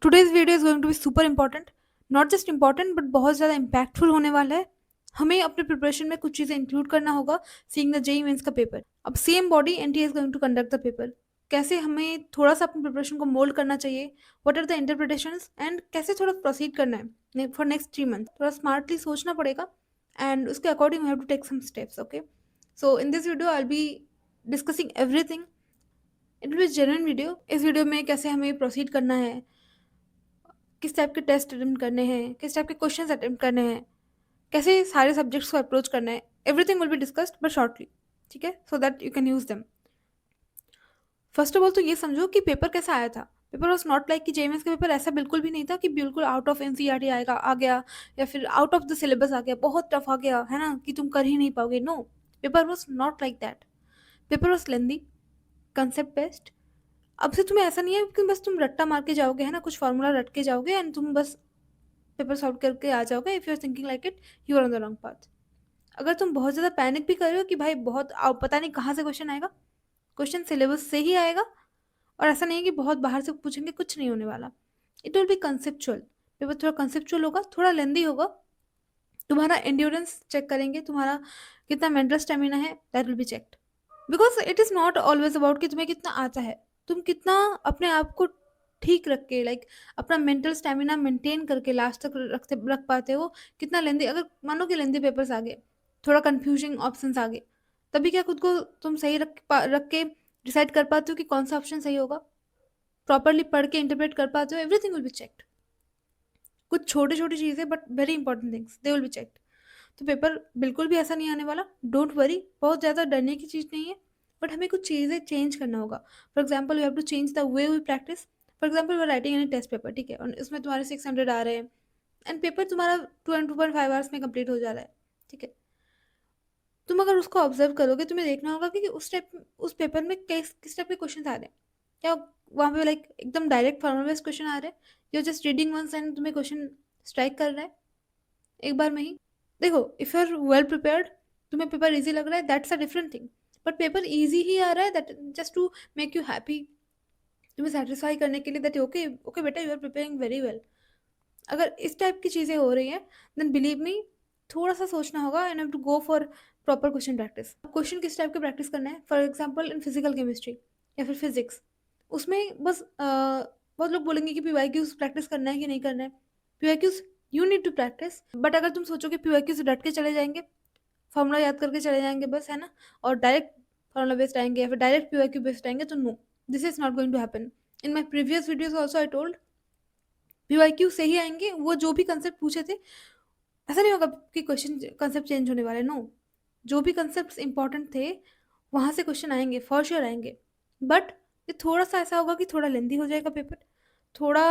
Today's video is going to be super important, not just important but बहुत ज़्यादा impactful होने वाला है। हमें अपने प्रिपरेशन में कुछ चीज़ें इंक्लूड करना होगा। सीइंग द जेईई मेंस का पेपर, अब same body NTA is going to conduct the paper. कैसे हमें थोड़ा सा अपनी प्रिपरेशन को मोल्ड करना चाहिए, what are the interpretations and कैसे थोड़ा प्रोसीड करना है फॉर नेक्स्ट 3 मंथ। थोड़ा स्मार्टली सोचना पड़ेगा एंड उसके according we have to take some steps. Okay, so in this video I will be discussing everything. It will be genuine video. इस वीडियो में कैसे हमें प्रोसीड करना है, किस टाइप के टेस्ट अटेम्प्ट करने हैं, किस टाइप के क्वेश्चंस अटेम्प्ट करने हैं, कैसे सारे सब्जेक्ट्स को अप्रोच करना है, everything will be discussed but shortly. ठीक है, सो that you can use them. First of all तो ये समझो कि पेपर कैसा आया था। पेपर वॉज नॉट लाइक कि जेएमएस का पेपर ऐसा बिल्कुल भी नहीं था कि बिल्कुल आउट ऑफ एनसीईआरटी आएगा आ गया, या फिर आउट ऑफ द सिलेबस आ गया, बहुत टफ आ गया है ना कि तुम कर ही नहीं पाओगे। No, paper was not like that. Paper was lengthy, concept based. अब से तुम्हें ऐसा नहीं है कि बस तुम रट्टा मार के जाओगे, है ना, कुछ फॉर्मूला रट के जाओगे एंड तुम बस पेपर सॉल्व करके आ जाओगे। If you are thinking like it, you are on the wrong path. अगर तुम बहुत ज़्यादा पैनिक भी कर रहे हो कि भाई बहुत पता नहीं कहाँ से क्वेश्चन आएगा, क्वेश्चन सिलेबस से ही आएगा। और ऐसा नहीं है कि बहुत बाहर से पूछेंगे, कुछ नहीं होने वाला। It will B conceptual. Paper थोड़ा कंसेप्चुअल होगा, थोड़ा लेंदी होगा। तुम्हारा एंड्योरेंस चेक करेंगे, तुम्हारा कितना मेंटल स्टेमिना है, that will be checked. Because it is not always about कि तुम्हें कितना आता है, तुम कितना अपने आप को ठीक रख के, लाइक अपना मेंटल स्टेमिना मेंटेन करके लास्ट तक रख पाते हो। कितना लेंदी, अगर मानो कि लेंदी पेपर्स आ गए, थोड़ा कंफ्यूजिंग ऑप्शंस आ गए, तभी क्या खुद को तुम सही रख के डिसाइड कर पाते हो कि कौन सा ऑप्शन सही होगा। प्रॉपरली पढ़ के इंटरप्रेट कर पाते हो, एवरीथिंग विल बी चेक्ड। कुछ छोटी छोटी चीज़ें but very important things, they will be checked. तो पेपर बिल्कुल भी ऐसा नहीं आने वाला, डोंट वरी। बहुत ज़्यादा डरने की चीज़ नहीं है, बट हमें कुछ चीज़ें चेंज करना होगा। For example, we have to change the way we practice. For example, we writing any test paper, ठीक है, और इसमें तुम्हारे 600 आ रहे हैं एंड पेपर तुम्हारा 2.5 आवर्स में कंप्लीट हो जा रहा है। ठीक है, तुम अगर उसको ऑब्जर्व करोगे, तुम्हें देखना होगा कि उस पेपर में किस टाइप के क्वेश्चन आ रहे हैं। क्या वहाँ पे लाइक एकदम डायरेक्ट फॉर्मल बेस्ड क्वेश्चन आ रहे हैं, या जस्ट रीडिंग वंस एंड तुम्हें क्वेश्चन स्ट्राइक कर रहा है एक बार में ही। देखो, if you are well prepared, तुम्हें पेपर इजी लग रहा है, that's a different thing. But paper easy ही आ रहा है that just to make you happy, तुम्हें सेटिस्फाई करने के लिए, दैट ओके ओके बेटा, you are preparing very well. अगर इस टाइप की चीज़ें हो रही हैं, देन बिलीव मी, थोड़ा सा सोचना होगा and have to go for proper question practice. Question किस टाइप के प्रैक्टिस करना है, for example in physical chemistry या फिर फिजिक्स, उसमें बस बहुत लोग बोलेंगे कि पीवाईक्यूज प्रैक्टिस करना है कि नहीं करना है। PYQs you need to practice, but अगर तुम सोचो कि पीवाईक्यूज डट के चले जाएंगे, फॉर्मूला याद करके चले जाएंगे बस, है ना, और डायरेक्ट फॉर्मूला बेस्ड आएंगे या फिर डायरेक्ट पीवाईक्यू बेस्ड आएंगे, तो no, this is not going to happen. In my previous videos also I told, PYQ से ही आएंगे, वो जो भी कंसेप्ट पूछे थे। ऐसा नहीं होगा कि क्वेश्चन कंसेप्ट चेंज होने वाले, नो। जो भी कंसेप्ट इंपॉर्टेंट थे वहाँ से क्वेश्चन आएंगे, फॉर श्योर आएंगे। बट ये थोड़ा सा ऐसा होगा कि थोड़ा लेंदी हो जाएगा पेपर, थोड़ा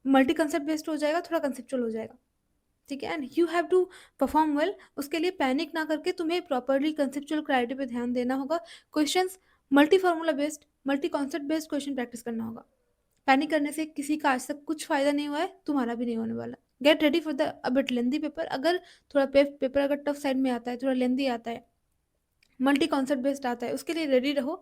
मल्टी कंसेप्ट बेस्ड हो जाएगा, थोड़ा कंसेप्चुअल हो जाएगा। ठीक है, and you have to perform well. उसके लिए पैनिक ना करके तुम्हें प्रॉपरली कंसेप्चुअल क्लैरिटी पे ध्यान देना होगा। Questions multi formula based, multi concept based question practice करना होगा। पैनिक करने से किसी का आज तक कुछ फायदा नहीं हुआ है, तुम्हारा भी नहीं होने वाला। Gate ready for the a bit lengthy paper. अगर थोड़ा पेपर अगर टफ साइड में आता है, थोड़ा लेंदी आता है, मल्टी कॉन्सेप्ट बेस्ड आता है, उसके लिए रेडी रहो,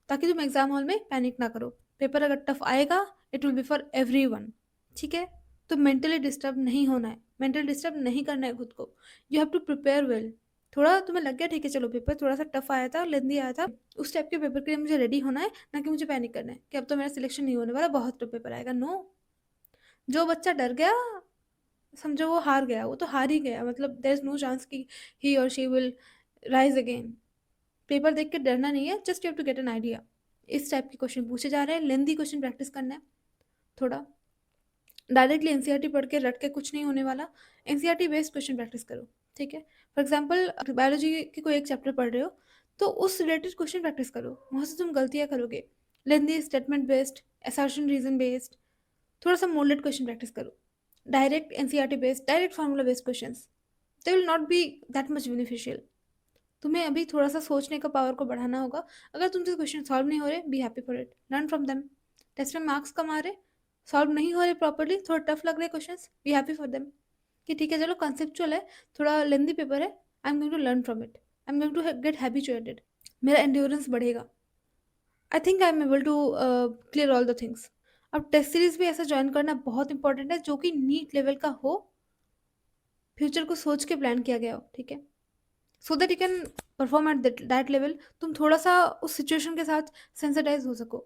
ताकि तुम एग्जाम हॉल में पैनिक ना करो। पेपर अगर टफ आएगा, it will B for every one. ठीक है, तो मेंटली डिस्टर्ब नहीं होना है, मेंटली डिस्टर्ब नहीं करना है खुद को। You have to prepare well. थोड़ा तुम्हें लग गया, ठीक है चलो पेपर थोड़ा सा टफ आया था, लेंदी आया था, उस टाइप के पेपर के लिए मुझे रेडी होना है, ना कि मुझे पैनिक करना है कि अब तो मेरा सिलेक्शन नहीं होने वाला, बहुत टफ पेपर आएगा। नो, जो बच्चा डर गया, समझो वो हार गया, वो तो हार ही गया, मतलब देयर इज नो चांस कि ही और she will rise again. Paper देख के डरना नहीं है, just you have to get an idea. इस टाइप के क्वेश्चन पूछे जा रहे हैं, लेंदी क्वेश्चन प्रैक्टिस करना है। थोड़ा डायरेक्टली एनसीईआरटी पढ़ के रट के कुछ नहीं होने वाला, एनसीईआरटी बेस्ड क्वेश्चन प्रैक्टिस करो। ठीक है, फॉर एग्जाम्पल बायोलॉजी की कोई एक चैप्टर पढ़ रहे हो, तो उस रिलेटेड क्वेश्चन प्रैक्टिस करो, वहाँ से तुम गलतियाँ करोगे। Lengthy statement based, assertion reason based, थोड़ा सा मोल्डेड क्वेश्चन प्रैक्टिस करो। Direct NCERT based, direct formula based questions, they will not be that much beneficial. तुम्हें अभी थोड़ा सा सोचने का पावर को बढ़ाना होगा। अगर तुमसे क्वेश्चन सॉल्व नहीं हो रहे, be happy for it, learn from them. Test में मार्क्स कम आ रहे, सॉल्व नहीं हो रहे प्रॉपरली, थोड़ा टफ लग रहे question, B happy for them, कि ठीक है चलो कंसेप्चुअल है, थोड़ा लेंदी पेपर है, I am going to learn from it, I am going to get habituated, मेरा एंड्योरेंस बढ़ेगा। I think I am able to clear all the things. अब टेस्ट सीरीज भी ऐसा ज्वाइन करना बहुत इंपॉर्टेंट है जो कि नीट लेवल का हो, फ्यूचर को सोच के प्लान किया गया हो, ठीक है, सो that you can perform at that level. तुम थोड़ा सा उस सिचुएशन के साथ सेंसिटाइज हो सको,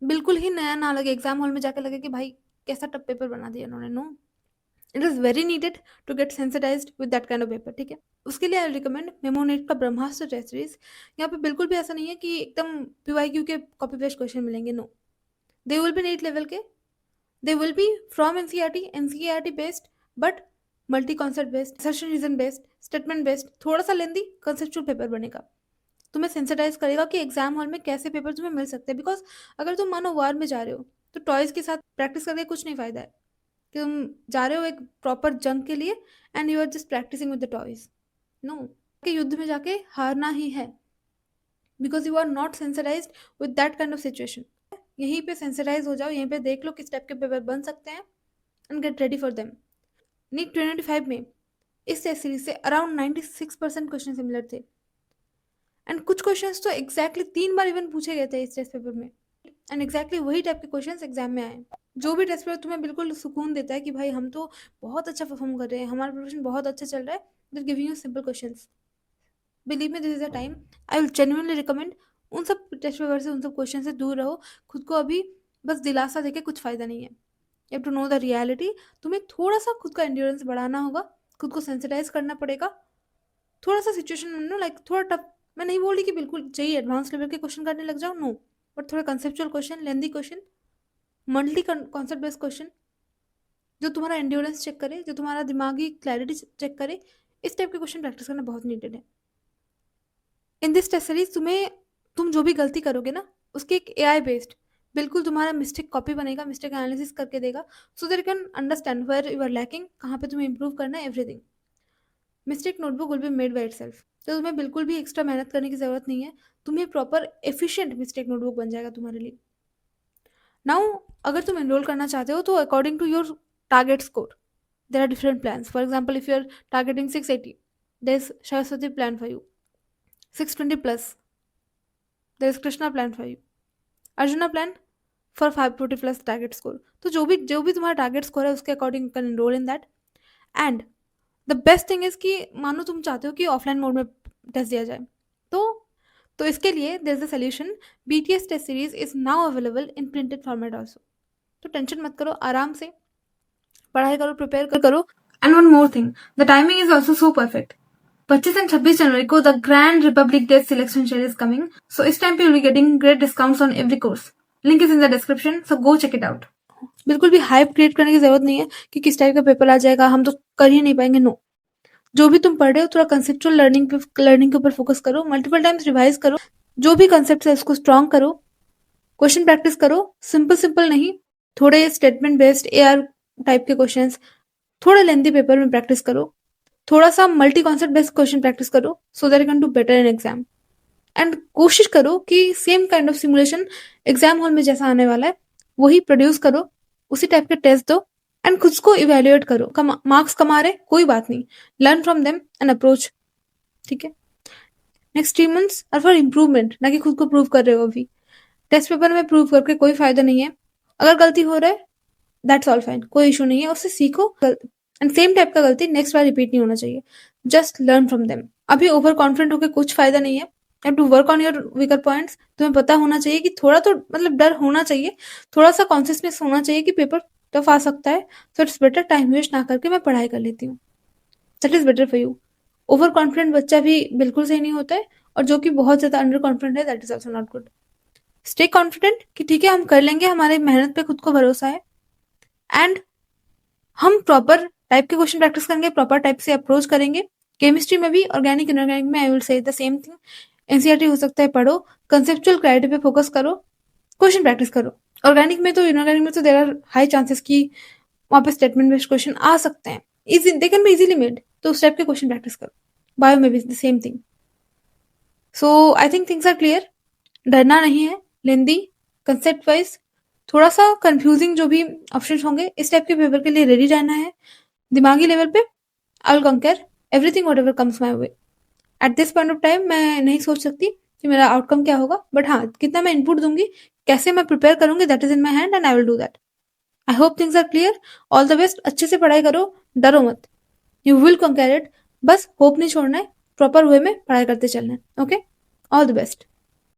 बिल्कुल ही नया ना लगे, एग्जाम हॉल में जाके लगे कि भाई कैसा टफ पेपर बना दिया इन्होंने। No, it is very needed to get sensitized with that kind of paper, ठीक है। उसके लिए आई रिकमेंड मेमोनेट का ब्रह्मास्त्र टेस्ट सीरीज। यहाँ पे बिल्कुल भी ऐसा नहीं है कि एकदम पीवाईक्यू के कॉपी पेस्ट क्वेश्चन मिलेंगे, no, they will be NEET level के, they will be from NCERT based, but multi concept based, assertion reason based, statement based, थोड़ा सा लेंदी कंसेप्चुअल पेपर बनेगा, तुम्हें सेंसिटाइज करेगा कि एग्जाम हॉल में कैसे पेपर तुम्हें मिल सकते हैं। बिकॉज अगर तुम मानो वार में जा रहे हो तो टॉयज के साथ प्रैक्टिस करके कुछ नहीं फायदा है, कि तुम जा रहे हो एक प्रॉपर जंग के लिए and you are just practicing with the toys. No, कि युद्ध में जाके हारना ही है, because you are not sensitize with that kind of situation. यहीं पे सेंसिटाइज हो जाओ, यहीं पे देख लो किस टाइप के पेपर बन सकते हैं and get ready for them. NEET 2025 में इस टेस्ट सीरीज से अराउंड 96% क्वेश्चन सिमिलर थे, एंड कुछ क्वेश्चंस तो एग्जैक्टली 3 बार इवन पूछे गए थे इस टेस्ट पेपर में, एंड एग्जैक्टली वही टाइप के क्वेश्चंस एग्जाम में आए। जो भी टेस्ट पेपर तुम्हें बिल्कुल सुकून देता है कि भाई हम तो बहुत अच्छा परफॉर्म कर रहे हैं, हमारा प्रिपरेशन बहुत अच्छा चल रहा है, they giving you simple questions, believe me this is a time I will genuinely recommend उन सब टेस्ट पेपर से, उन सब क्वेश्चन से दूर रहो। खुद को अभी बस दिलासा देके कुछ फायदा नहीं है, you have to know the reality. तुम्हें थोड़ा सा खुद का एंड्योरेंस बढ़ाना होगा, खुद को सेंसिटाइज करना पड़ेगा, थोड़ा सा सिचुएशन नो लाइक थोड़ा टफ। मैं नहीं बोल रही कि बिल्कुल चाहिए एडवांस लेवल के क्वेश्चन करने लग जाओ, नो, बट थोड़ा conceptual question, lengthy question, multi concept based question, जो तुम्हारा एंड्योरेंस चेक करे, जो तुम्हारा दिमागी क्लैरिटी चेक करे, इस टाइप के क्वेश्चन प्रैक्टिस करना बहुत नीडेड है। इन दिस टेस्ट सीरीज तुम जो भी गलती करोगे ना, उसके एक एआई बेस्ड बिल्कुल तुम्हारा मिस्टेक कॉपी बनेगा, मिस्टेक एनालिसिस करके देगा, so that you can understand where you are lacking, कहाँ पे तुम्हें इंप्रूव करना है, everything. Mistake notebook will be made by itself, तो तुम्हें बिल्कुल भी एक्स्ट्रा मेहनत करने की जरूरत नहीं है, तुम्हें प्रॉपर एफिशिएंट मिस्टेक नोटबुक बन जाएगा तुम्हारे लिए। नाउ अगर तुम एनरोल करना चाहते हो तो according to your target score there are different plans. For example, if you're targeting 680, there's Saraswati plan for you. 620 plus, there's Krishna plan for you. Arjuna plan for 540 plus target score. तो जो भी तुम्हारा target score है उसके according you can enrol in that. And the best thing is कि मानो तुम चाहते हो कि ऑफलाइन मोड में टेस्ट दिया जाए, तो इसके लिए there is a solution. BTS test series is now available in printed format also. तो टेंशन मत करो, आराम से पढ़ाई करो, प्रिपेयर करो। And one more thing, the timing is also so perfect. 25 and 26 जनवरी को the grand Republic Day selection share is coming, so इस टाइम पे you will be getting great discounts on every course. Link is in the description, so go check it out. बिल्कुल भी hype create करने की जरूरत नहीं है कि किस टाइप का पेपर आ जाएगा, हम तो कर ही नहीं पाएंगे, नो। जो भी तुम पढ़ रहे हो थोड़ा कंसेप्चुअल लर्निंग के ऊपर फोकस करो, मल्टीपल टाइम्स रिवाइज करो, जो भी कंसेप्ट है उसको स्ट्रॉन्ग करो, क्वेश्चन प्रैक्टिस करो, सिंपल नहीं, थोड़े स्टेटमेंट बेस्ड एआर टाइप के क्वेश्चंस, थोड़े लेंथी पेपर में प्रैक्टिस करो, थोड़ा सा multi concept based question practice करो, so that you can do better in exam. And कोशिश करो कि same kind of simulation exam hall में जैसा आने वाला है वही प्रोड्यूस करो, उसी टाइप के टेस्ट दो, एंड खुद को इवेल्युएट करो। मार्क्स कमा रहे कोई बात नहीं, learn from them and approach, ठीक है। Next 3 months are for improvement, ना कि खुद को प्रूव कर रहे हो। अभी टेस्ट पेपर में प्रूव करके कोई फायदा नहीं है, अगर गलती हो रहा है दैट्स ऑल फाइन, कोई इशू नहीं है, उससे सीखो, एंड सेम टाइप का गलती नेक्स्ट बार रिपीट नहीं होना चाहिए, जस्ट लर्न फ्रॉम देम। अभी ओवर कॉन्फिडेंट होकर कुछ फायदा नहीं है, have to work on your weaker points. तुम्हें पता होना चाहिए कि थोड़ा तो मतलब डर होना चाहिए, थोड़ा सा कॉन्सियसनेस होना चाहिए कि पेपर टफ आ सकता है, so it's better time waste ना करके मैं पढ़ाई कर लेती हूँ, that is better for you. Over confident बच्चा भी बिल्कुल सही नहीं होता है, और जो कि बहुत ज्यादा अंडर कॉन्फिडेंट है that is also not good. Stay confident कि ठीक है हम कर लेंगे, हमारी मेहनत पे खुद को भरोसा है, एंड हम प्रॉपर टाइप के क्वेश्चन प्रैक्टिस करेंगे, प्रॉपर टाइप से अप्रोच करेंगे। केमिस्ट्री में भी, ऑर्गेनिक इनऑर्गेनिक में I will say the same thing. NCERT हो सकता है पढ़ो, कंसेप्चुअल क्लैरिटी पे फोकस करो, क्वेश्चन प्रैक्टिस करो। ऑर्गेनिक में तो इनऑर्गेनिक में तो देयर आर हाई चांसेस कि वहां पे स्टेटमेंट बेस्ड क्वेश्चन आ सकते हैं, easy they can be easily made, तो उस टाइप के क्वेश्चन प्रैक्टिस करो। बायो में भी the same thing. So I think things are clear, डरना नहीं है, लेंदी कंसेप्ट वाइज थोड़ा सा कंफ्यूजिंग जो भी ऑप्शंस होंगे इस टाइप के पेपर के लिए रेडी रहना है। दिमागी लेवल पे आई विल कंकर everything whatever comes my way. At this point of time मैं नहीं सोच सकती कि मेरा आउटकम क्या होगा, बट हाँ, कितना मैं इनपुट दूंगी, कैसे मैं प्रिपेयर करूंगी, that is in my hand and I will do that. I hope things are clear. All the best. अच्छे से पढ़ाई करो, डरो मत, यू विल कंकेर इट। बस होप नहीं छोड़ना है, प्रॉपर वे में पढ़ाई करते चलना है। Okay, all the best.